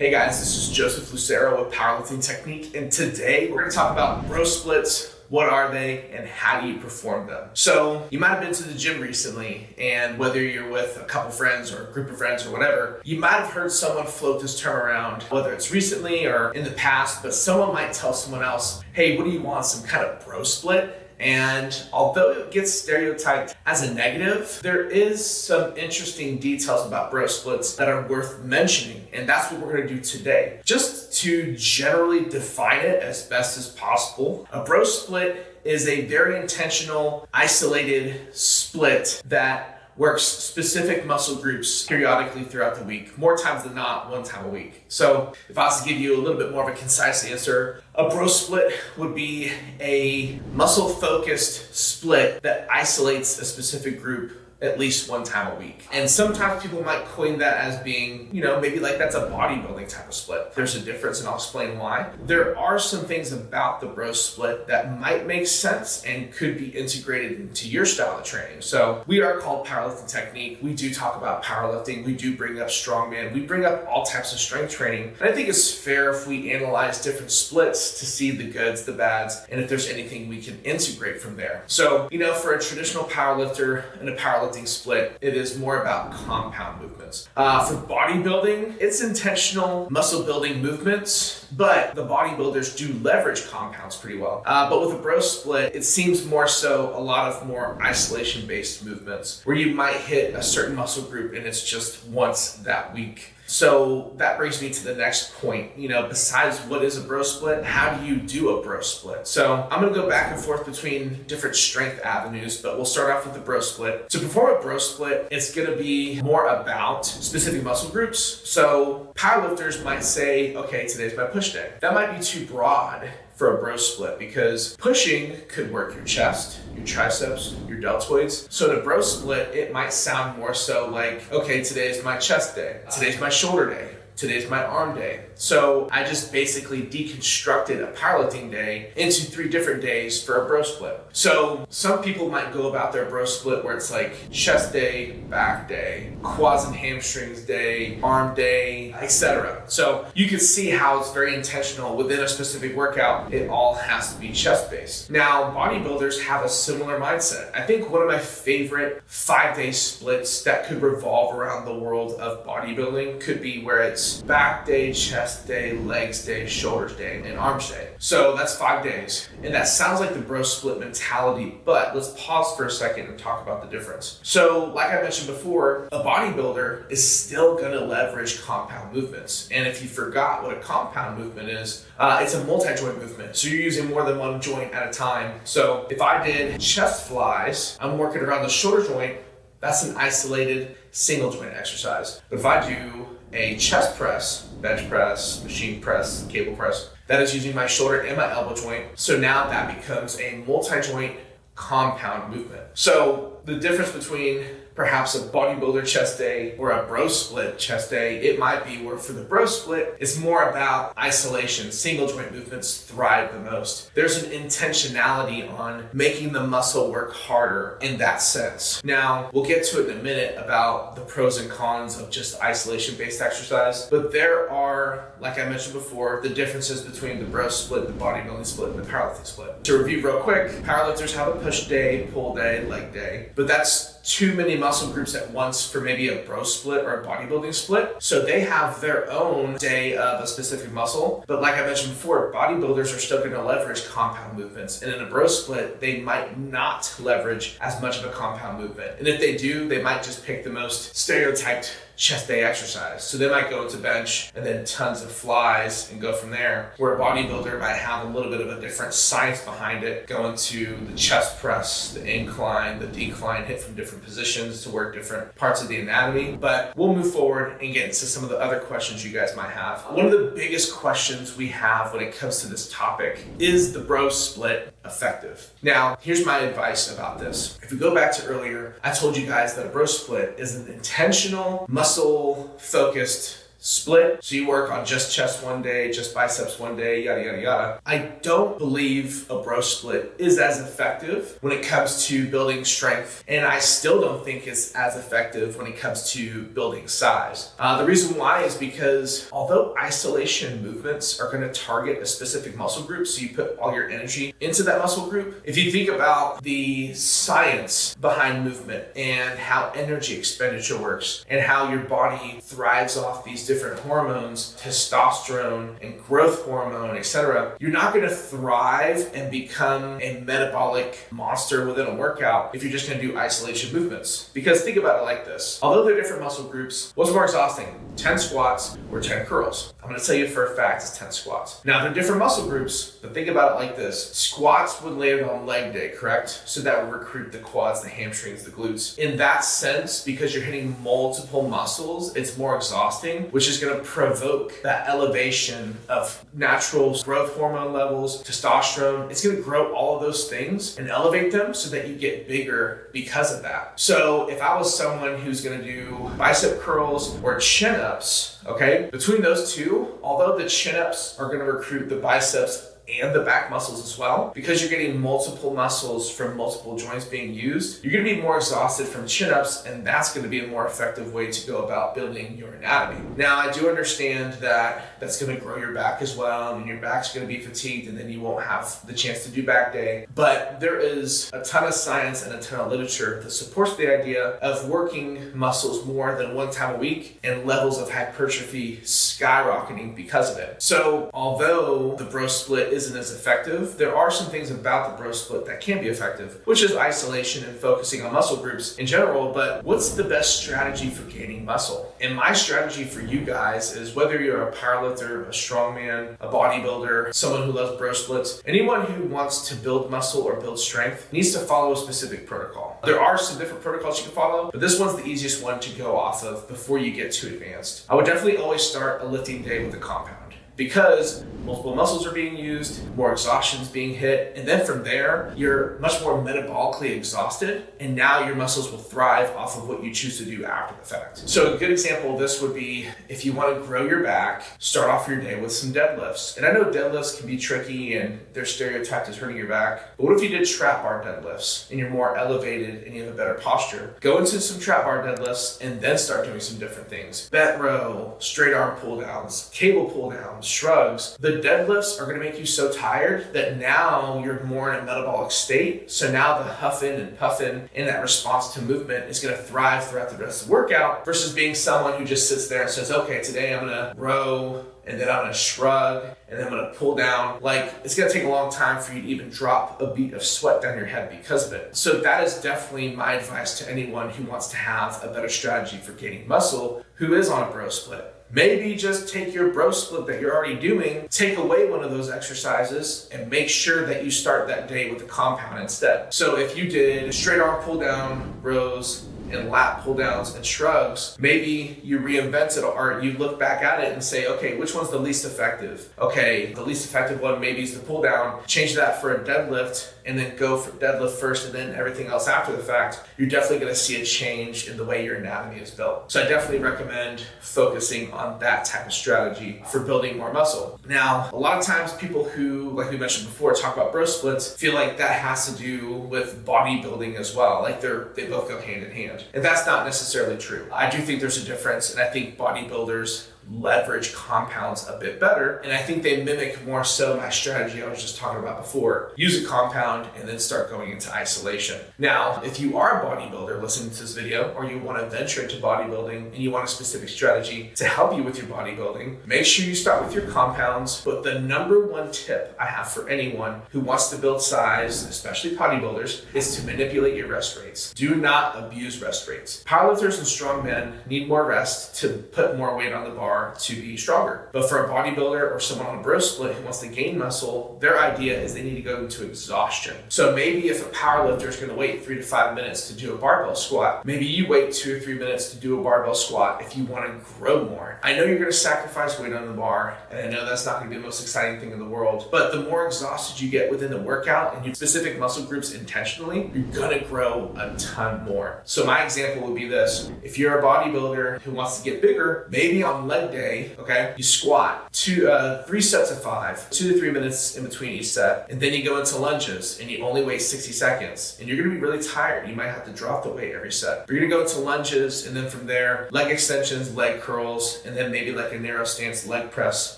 Hey guys, this is Joseph Lucero with Powerlifting Technique, and today we're going to talk about bro splits. What are they and how do you perform them? So you might have been to the gym recently, and whether you're with a couple friends or a group of friends or whatever, you might have heard someone float this term around, whether it's recently or in the past, but someone might tell someone else, hey, what do you want, some kind of bro split? And although it gets stereotyped as a negative, there is some interesting details about bro splits that are worth mentioning, and that's what we're going to do today. Just to generally define it as best as possible, a bro split is a very intentional, isolated split that works specific muscle groups periodically throughout the week, more times than not, one time a week. So if I was to give you a little bit more of a concise answer, a bro split would be a muscle-focused split that isolates a specific group at least one time a week. And sometimes people might coin that as being, maybe like that's a bodybuilding type of split. There's a difference, and I'll explain why. There are some things about the bro split that might make sense and could be integrated into your style of training. So we are called Powerlifting Technique. We do talk about powerlifting. We do bring up strongman. We bring up all types of strength training. And I think it's fair if we analyze different splits to see the goods, the bads, and if there's anything we can integrate from there. So, for a traditional powerlifter and a powerlifting split, it is more about compound movements. For bodybuilding, it's intentional muscle building movements, but the bodybuilders do leverage compounds pretty well. But with a bro split, it seems more so a lot of more isolation based movements where you might hit a certain muscle group and it's just once that week. So that brings me to the next point. Besides what is a bro split, how do you do a bro split? So I'm going to go back and forth between different strength avenues, but we'll start off with the bro split. To perform a bro split, it's going to be more about specific muscle groups. So powerlifters might say, okay, today's my push day. That might be too broad for a bro split because pushing could work your chest, your triceps, your deltoids. So to bro split, it might sound more so like, okay, today's my chest day, today's my shoulder day, today's my arm day. So I just basically deconstructed a powerlifting day into 3 different days for a bro split. So some people might go about their bro split where it's like chest day, back day, quads and hamstrings day, arm day, etc. So you can see how it's very intentional within a specific workout. It all has to be chest based. Now, bodybuilders have a similar mindset. I think one of my favorite 5-day splits that could revolve around the world of bodybuilding could be where it's back day, chest day, legs day, shoulders day, and arms day. So that's 5 days. And that sounds like the bro split mentality, but let's pause for a second and talk about the difference. So like I mentioned before, a bodybuilder is still going to leverage compound movements. And if you forgot what a compound movement is, it's a multi-joint movement. So you're using more than one joint at a time. So if I did chest flies, I'm working around the shoulder joint. That's an isolated single joint exercise. But if I do a chest press, bench press, machine press, cable press, that is using my shoulder and my elbow joint. So now that becomes a multi-joint compound movement. So the difference between perhaps a bodybuilder chest day or a bro split chest day, it might be where for the bro split, it's more about isolation. Single joint movements thrive the most. There's an intentionality on making the muscle work harder in that sense. Now, we'll get to it in a minute about the pros and cons of just isolation-based exercise, but there are, like I mentioned before, the differences between the bro split, the bodybuilding split, and the powerlifting split. To review real quick, powerlifters have a push day, pull day, leg day, but that's too many muscle groups at once for maybe a bro split or a bodybuilding split. So they have their own day of a specific muscle. But like I mentioned before, bodybuilders are still going to leverage compound movements. And in a bro split, they might not leverage as much of a compound movement. And if they do, they might just pick the most stereotyped chest day exercise. So they might go into bench and then tons of flies and go from there. Where a bodybuilder might have a little bit of a different science behind it, going to the chest press, the incline, the decline, hit from different positions to work different parts of the anatomy. But we'll move forward and get into some of the other questions you guys might have. One of the biggest questions we have when it comes to this topic is the bro split effective? Now, here's my advice about this. If we go back to earlier, I told you guys that a bro split is an intentional, muscle-focused split. So you work on just chest one day, just biceps one day, yada, yada, yada. I don't believe a bro split is as effective when it comes to building strength. And I still don't think it's as effective when it comes to building size. The reason why is because although isolation movements are going to target a specific muscle group, so you put all your energy into that muscle group, if you think about the science behind movement and how energy expenditure works and how your body thrives off these different hormones, testosterone and growth hormone, etc., you're not going to thrive and become a metabolic monster within a workout if you're just going to do isolation movements. Because think about it like this. Although they're different muscle groups, what's more exhausting, 10 squats or 10 curls? I'm going to tell you for a fact it's 10 squats. Now, they're different muscle groups, but think about it like this. Squats would land on leg day, correct? So that would recruit the quads, the hamstrings, the glutes. In that sense, because you're hitting multiple muscles, it's more exhausting, which is going to provoke that elevation of natural growth hormone levels, testosterone. It's going to grow all of those things and elevate them so that you get bigger because of that. So if I was someone who's going to do bicep curls or chin-ups, okay, between those two, although the chin-ups are going to recruit the biceps and the back muscles as well, because you're getting multiple muscles from multiple joints being used, you're going to be more exhausted from chin-ups, and that's going to be a more effective way to go about building your anatomy. Now, I do understand that that's going to grow your back as well, and your back's going to be fatigued, and then you won't have the chance to do back day. But there is a ton of science and a ton of literature that supports the idea of working muscles more than one time a week and levels of hypertrophy skyrocketing because of it. So although the bro split isn't as effective, there are some things about the bro split that can be effective, which is isolation and focusing on muscle groups in general. But what's the best strategy for gaining muscle? And my strategy for you guys is, whether you're a powerlifter, a strongman, a bodybuilder, someone who loves bro splits, anyone who wants to build muscle or build strength needs to follow a specific protocol. There are some different protocols you can follow, but this one's the easiest one to go off of before you get too advanced. I would definitely always start a lifting day with a compound, because multiple muscles are being used, more exhaustion is being hit, and then from there, you're much more metabolically exhausted, and now your muscles will thrive off of what you choose to do after the fact. So a good example of this would be, if you want to grow your back, start off your day with some deadlifts. And I know deadlifts can be tricky and they're stereotyped as hurting your back, but what if you did trap bar deadlifts and you're more elevated and you have a better posture? Go into some trap bar deadlifts and then start doing some different things. Bent row, straight arm pull downs, cable pull downs, shrugs. The deadlifts are going to make you so tired that now you're more in a metabolic state. So now the huffing and puffing in that response to movement is going to thrive throughout the rest of the workout, versus being someone who just sits there and says, okay, today I'm going to row, and then I'm going to shrug, and then I'm going to pull down. Like, it's going to take a long time for you to even drop a bead of sweat down your head because of it. So that is definitely my advice to anyone who wants to have a better strategy for gaining muscle, who is on a bro split. Maybe just take your bro split that you're already doing, take away one of those exercises, and make sure that you start that day with a compound instead. So if you did straight arm pull down, rows, and lat pull downs and shrugs, maybe you reinvent it, or you look back at it and say, okay, which one's the least effective? Okay, the least effective one maybe is the pull down. Change that for a deadlift, and then go for deadlift first and then everything else after the fact. You're definitely going to see a change in the way your anatomy is built. So I definitely recommend focusing on that type of strategy for building more muscle. Now, a lot of times people who, like we mentioned before, talk about bro splits feel like that has to do with bodybuilding as well. Like they both go hand in hand. And that's not necessarily true. I do think there's a difference, and I think bodybuilders leverage compounds a bit better, and I think they mimic more so my strategy I was just talking about before. Use a compound and then start going into isolation. Now, if you are a bodybuilder listening to this video, or you want to venture into bodybuilding and you want a specific strategy to help you with your bodybuilding, make sure you start with your compounds. But the number one tip I have for anyone who wants to build size, especially bodybuilders, is to manipulate your rest rates. Do not abuse rest rates. Powerlifters and strongmen need more rest to put more weight on the bar to be stronger. But for a bodybuilder or someone on a bro split who wants to gain muscle, their idea is they need to go into exhaustion. So maybe if a powerlifter is going to wait 3 to 5 minutes to do a barbell squat, maybe you wait 2 or 3 minutes to do a barbell squat if you want to grow more. I know you're going to sacrifice weight on the bar, and I know that's not going to be the most exciting thing in the world, but the more exhausted you get within the workout and you specific muscle groups intentionally, you're going to grow a ton more. So my example would be this. If you're a bodybuilder who wants to get bigger, maybe on leg leg day, okay, you squat 3 sets of 5, 2 to 3 minutes in between each set, and then you go into lunges and you only wait 60 seconds, and you're gonna be really tired. You might have to drop the weight every set. But you're gonna go into lunges, and then from there, leg extensions, leg curls, and then maybe like a narrow stance leg press,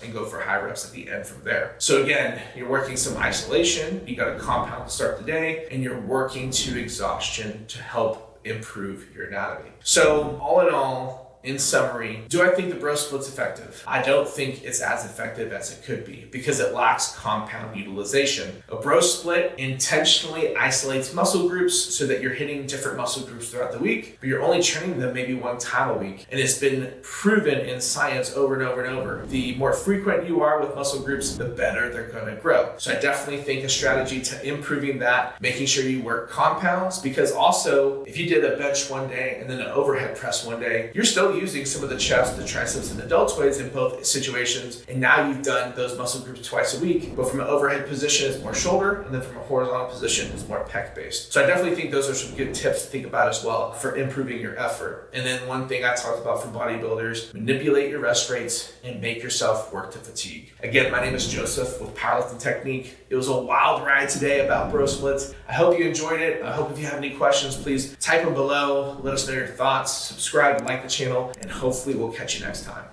and go for high reps at the end from there. So again, you're working some isolation, you got a compound to start the day, and you're working to exhaustion to help improve your anatomy. So all in all, in summary, do I think the bro split's effective? I don't think it's as effective as it could be because it lacks compound utilization. A bro split intentionally isolates muscle groups so that you're hitting different muscle groups throughout the week, but you're only training them maybe one time a week. And it's been proven in science over and over and over. The more frequent you are with muscle groups, the better they're gonna grow. So I definitely think a strategy to improving that, making sure you work compounds, because also if you did a bench one day and then an overhead press one day, you're still using some of the chest, the triceps, and the deltoids in both situations, and now you've done those muscle groups twice a week. But from an overhead position, it's more shoulder, and then from a horizontal position, it's more pec based. So I definitely think those are some good tips to think about as well for improving your effort. And then one thing I talked about for bodybuilders: manipulate your rest rates and make yourself work to fatigue. Again, my name is Joseph with Powerlifting Technique. It was a wild ride today about bro splits. I hope you enjoyed it. I hope if you have any questions, please type them below. Let us know your thoughts. Subscribe, like the channel, and hopefully we'll catch you next time.